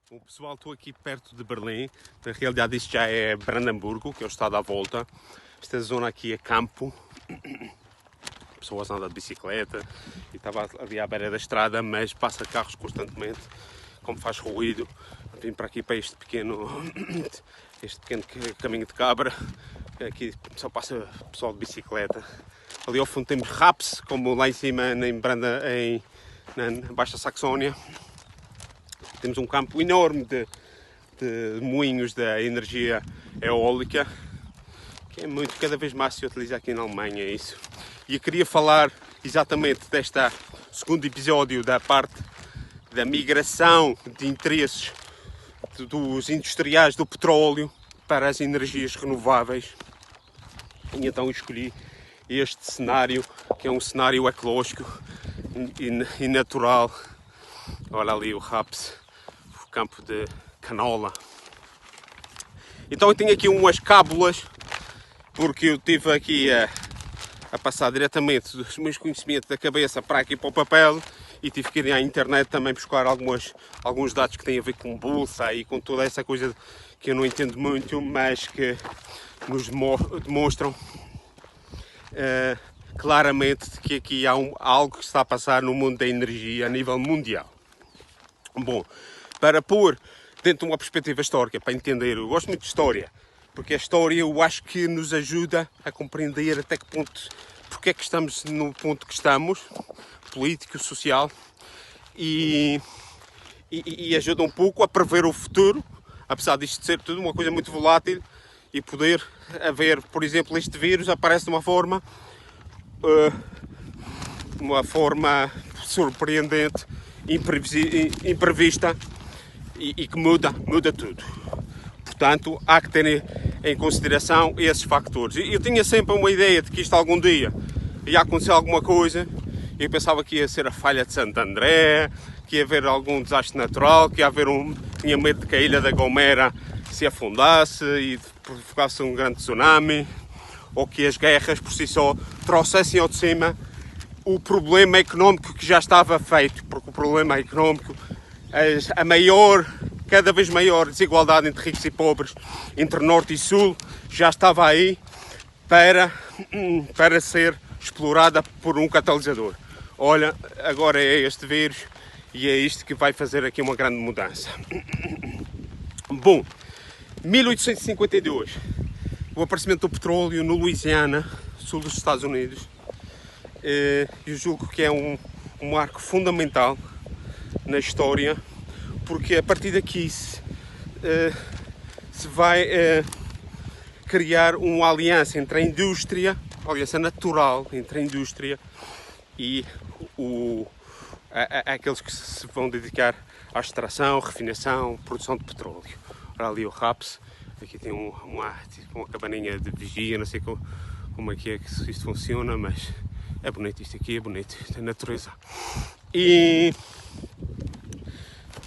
Bom, pessoal, estou aqui perto de Berlim. Na realidade, isto já é Brandemburgo, que é o estado à volta. Esta zona aqui é campo. Pessoas andam de bicicleta e estava ali à beira da estrada, mas passa carros constantemente, como faz ruído. Vim para aqui, para este pequeno caminho de cabra. Aqui só passa pessoal de bicicleta. Ali ao fundo temos Raps, como lá em cima na Baixa Saxónia. Temos um campo enorme de moinhos da energia eólica, que é cada vez mais se utiliza aqui na Alemanha, é isso. E eu queria falar exatamente deste segundo episódio da parte da migração de interesses dos industriais do petróleo para as energias renováveis. E então escolhi este cenário, que é um cenário ecológico e natural. Olha ali o Raps, o campo de canola. Então eu tenho aqui umas cábulas, porque eu estive aqui a passar diretamente dos meus conhecimentos da cabeça para aqui para o papel e tive que ir à internet também buscar alguns dados que têm a ver com bolsa e com toda essa coisa que eu não entendo muito, mas que nos demonstram claramente que aqui há algo que está a passar no mundo da energia a nível mundial. Bom, para pôr dentro de uma perspectiva histórica, para entender, eu gosto muito de história, porque a história eu acho que nos ajuda a compreender até que ponto, porque é que estamos no ponto que estamos, político, social, e ajuda um pouco a prever o futuro, apesar disto ser tudo uma coisa muito volátil, e poder haver, por exemplo, este vírus aparece de uma forma surpreendente, imprevista e que muda tudo. Portanto, há que ter em consideração esses fatores. Eu tinha sempre uma ideia de que isto algum dia ia acontecer alguma coisa. Eu pensava que ia ser a falha de Santo André, que ia haver algum desastre natural, que ia haver tinha medo de que a ilha da Gomera se afundasse e provocasse um grande tsunami, ou que as guerras por si só trouxessem ao de cima o problema económico que já estava feito, porque o problema económico, cada vez maior desigualdade entre ricos e pobres, entre norte e sul, já estava aí para ser explorada por um catalisador. Olha, agora é este vírus e é isto que vai fazer aqui uma grande mudança. Bom, 1852, o aparecimento do petróleo no Louisiana, sul dos Estados Unidos. Eu julgo que é um marco fundamental na história, porque a partir daqui se vai criar uma aliança entre a indústria, uma aliança natural entre a indústria e aqueles que se vão dedicar à extração, refinação, produção de petróleo. Olha ali o Raps, aqui tem uma cabaninha de vigia, não sei como é que isto funciona, mas é bonito, isto aqui é bonito, isto é natureza. E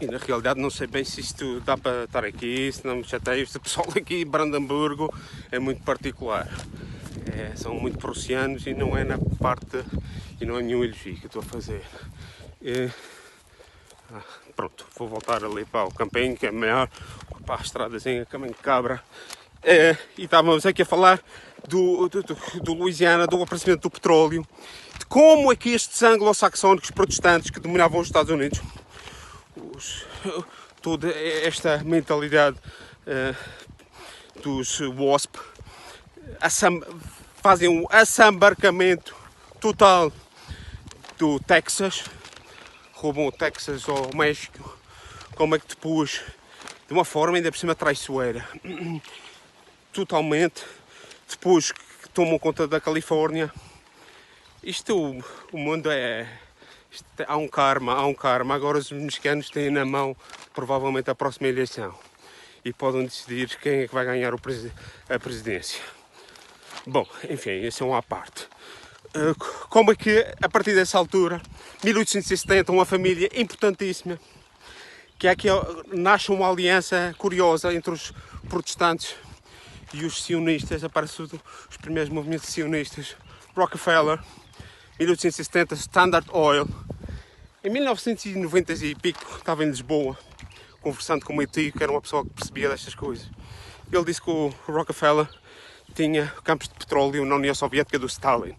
na realidade não sei bem se isto dá para estar aqui, se não me chateio. Este pessoal aqui em Brandemburgo é muito particular. São muito prussianos e não é na parte, e não é nenhum elogio que eu estou a fazer. Pronto, vou voltar ali para o campinho, que é melhor, para a estradazinha, caminho de cabra. E estávamos aqui a falar do Louisiana, do aparecimento do petróleo, de como é que estes anglo-saxónicos protestantes que dominavam os Estados Unidos, toda esta mentalidade dos WASP, fazem um assambarcamento total do Texas, roubam o Texas ao México, como é que depois, de uma forma ainda por cima traiçoeira, totalmente, depois que tomam conta da Califórnia. O mundo há um karma. Agora os mexicanos têm na mão provavelmente a próxima eleição e podem decidir quem é que vai ganhar a presidência. Bom, enfim, esse é um à parte. Como é que a partir dessa altura, 1870, uma família importantíssima, que é que nasce uma aliança curiosa entre os protestantes e os sionistas, aparecem os primeiros movimentos sionistas. Rockefeller, 1870, Standard Oil. Em 1990 e pico, estava em Lisboa, conversando com o meu tio, que era uma pessoa que percebia destas coisas. Ele disse que o Rockefeller tinha campos de petróleo na União Soviética do Stalin.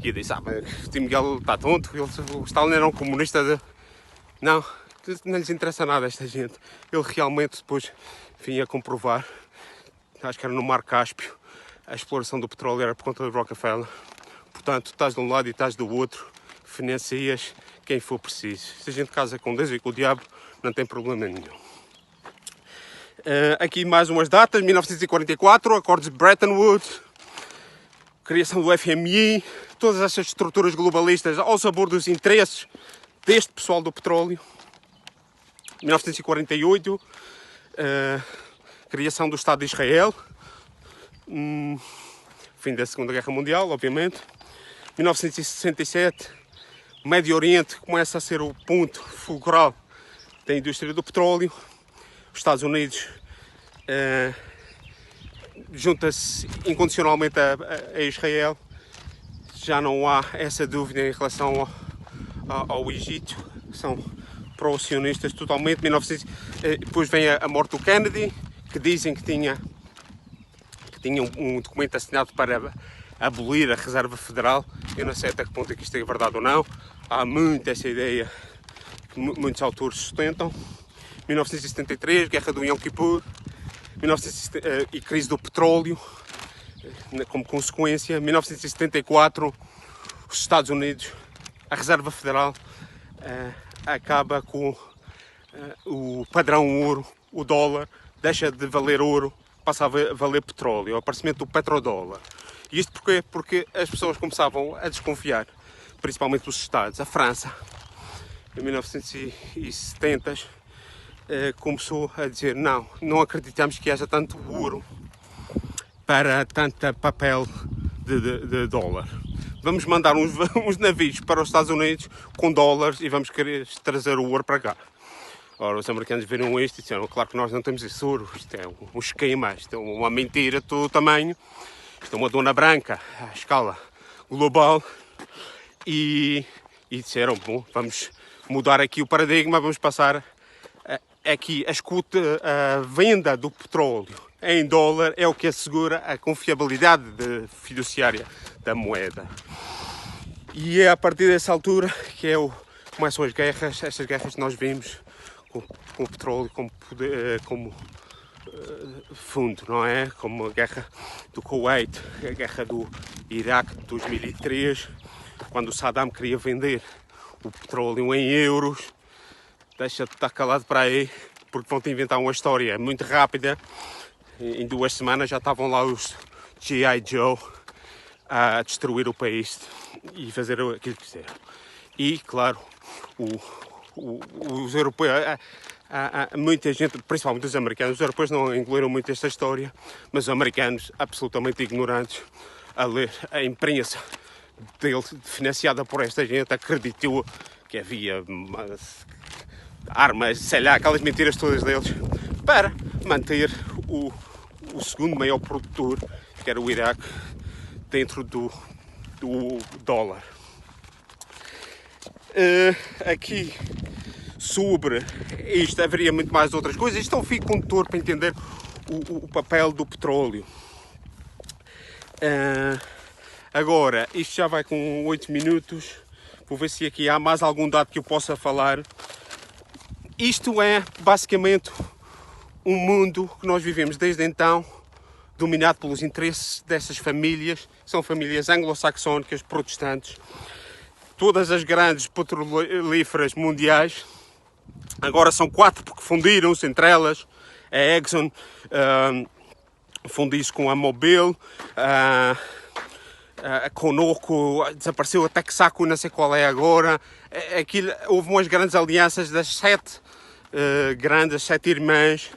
E eu disse, mas o tio Miguel está tonto, o Stalin era um comunista de... Não, não lhes interessa nada a esta gente. Ele realmente depois vinha comprovar, acho que era no Mar Cáspio, a exploração do petróleo era por conta do Rockefeller. Portanto, estás de um lado e estás do outro, financias quem for preciso. Se a gente casa com Deus e com o diabo, não tem problema nenhum. Aqui mais umas datas, 1944, acordos de Bretton Woods, criação do FMI, todas essas estruturas globalistas ao sabor dos interesses deste pessoal do petróleo. 1948, criação do Estado de Israel, fim da Segunda Guerra Mundial, obviamente. 1967, o Médio Oriente começa a ser o ponto fulcral da indústria do petróleo. Os Estados Unidos junta-se incondicionalmente a Israel. Já não há essa dúvida em relação ao Egito, que são pró-sionistas totalmente. Depois vem a morte do Kennedy, que dizem que tinha um documento assinado para abolir a Reserva Federal. Eu não sei até que ponto é que isto é verdade ou não. Há muito essa ideia que muitos autores sustentam. 1973, Guerra do Yom Kippur, e crise do petróleo como consequência. 1974, os Estados Unidos, a Reserva Federal acaba com o padrão ouro, o dólar, deixa de valer ouro, passa a valer petróleo, o aparecimento do petrodólar. E isto porquê? Porque as pessoas começavam a desconfiar, principalmente os Estados. A França, em 1970, começou a dizer não acreditamos que haja tanto ouro para tanto papel de dólar. Vamos mandar uns navios para os Estados Unidos com dólares e vamos querer trazer o ouro para cá. Ora, os americanos viram isto e disseram, claro que nós não temos esse ouro, isto é um esquema, isto é uma mentira de todo o tamanho, isto é uma dona branca à escala global. E disseram, bom, vamos mudar aqui o paradigma, vamos passar aqui a venda do petróleo em dólar é o que assegura a confiabilidade fiduciária da moeda. E é a partir dessa altura que começam as guerras, estas guerras que nós vimos com o petróleo como fundo, não é? Como a guerra do Kuwait, a guerra do Iraque de 2003, quando o Saddam queria vender o petróleo em euros. Deixa de estar calado para aí, porque vão-te inventar uma história muito rápida. Em 2 semanas já estavam lá os G.I. Joe a destruir o país e fazer aquilo que quiseram. E, claro, os europeus, muita gente, principalmente os americanos, os europeus não engoliram muito esta história, mas os americanos, absolutamente ignorantes, a ler a imprensa dele, financiada por esta gente, acreditou que havia armas, sei lá, aquelas mentiras todas deles, para manter o segundo maior produtor, que era o Iraque, dentro do dólar. Aqui sobre isto haveria muito mais outras coisas. Isto é um fio condutor para entender o papel do petróleo. Agora, isto já vai com 8 minutos. Vou ver se aqui há mais algum dado que eu possa falar. Isto é basicamente um mundo que nós vivemos desde então, dominado pelos interesses dessas famílias. São famílias anglo-saxónicas, protestantes. Todas as grandes petrolíferas mundiais, agora são 4 porque fundiram-se entre elas. A Exxon fundiu-se com a Mobil, a Conoco desapareceu, a Texaco não sei qual é agora. Houve umas grandes alianças das 7 grandes, 7 irmãs.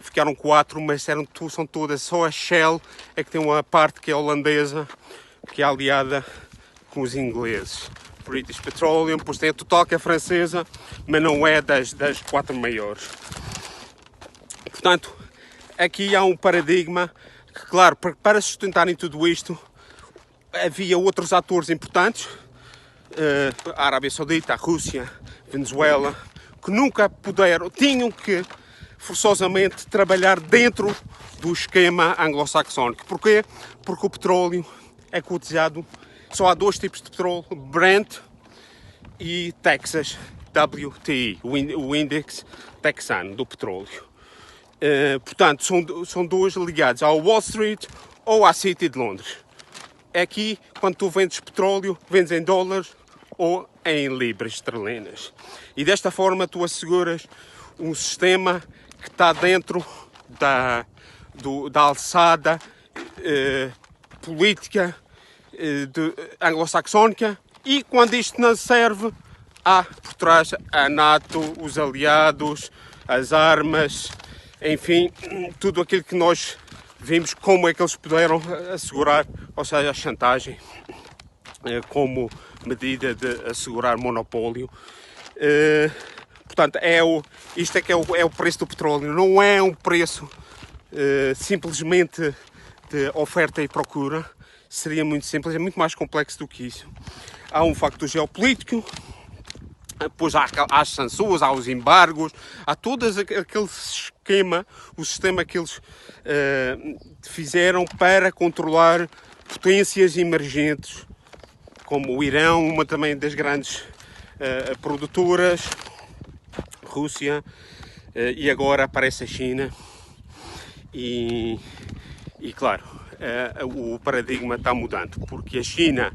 Ficaram 4, mas são todas, só a Shell é que tem uma parte que é holandesa, que é aliada com os ingleses. British Petroleum, depois tem a Total, que é francesa, mas não é das 4 maiores. Portanto, aqui há um paradigma que, claro, para sustentarem tudo isto, havia outros atores importantes, a Arábia Saudita, a Rússia, a Venezuela, que nunca puderam, tinham que forçosamente trabalhar dentro do esquema anglo-saxónico. Porquê? Porque o petróleo é cotizado, só há dois tipos de petróleo, Brent e Texas, WTI, o índice texano do petróleo. Portanto, são dois ligados ao Wall Street ou à City de Londres. Aqui, quando tu vendes petróleo, vendes em dólares ou em libras esterlinas. E desta forma tu asseguras um sistema que está dentro da alçada política anglo-saxónica, e quando isto não serve, há por trás a NATO, os aliados, as armas, enfim, tudo aquilo que nós vimos como é que eles puderam assegurar, ou seja, a chantagem como medida de assegurar monopólio. Portanto, isto é que é o preço do petróleo, não é um preço simplesmente de oferta e procura. Seria muito simples, é muito mais complexo do que isso. Há um facto geopolítico, depois há as sanções, há os embargos, há todo aquele esquema, o sistema que eles fizeram para controlar potências emergentes, como o Irão, uma também das grandes produtoras, Rússia, e agora aparece a China. E claro, o paradigma está mudando, porque a China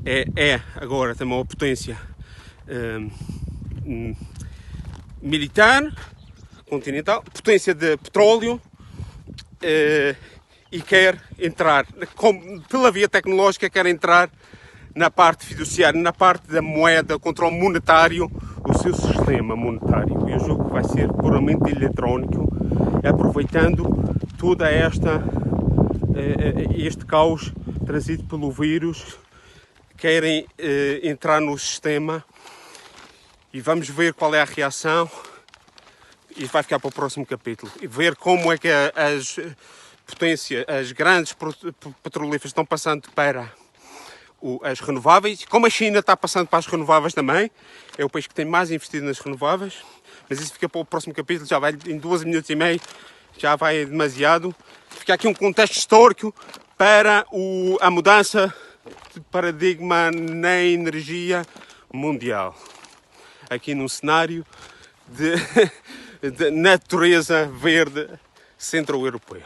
é agora também uma potência militar, continental, potência de petróleo, e quer entrar, pela via tecnológica, quer entrar na parte fiduciária, na parte da moeda, controle monetário, o seu sistema monetário. E eu julgo que vai ser puramente eletrónico, aproveitando toda este caos trazido pelo vírus. Querem entrar no sistema e vamos ver qual é a reação. Isto vai ficar para o próximo capítulo. E ver como é que as potências, as grandes petrolíferas estão passando para as renováveis. Como a China está passando para as renováveis também. É o país que tem mais investido nas renováveis. Mas isso fica para o próximo capítulo. Já vai em 12 minutos e meio. Já vai demasiado. Fica aqui um contexto histórico para a mudança de paradigma na energia mundial. Aqui num cenário de natureza verde centro-europeu.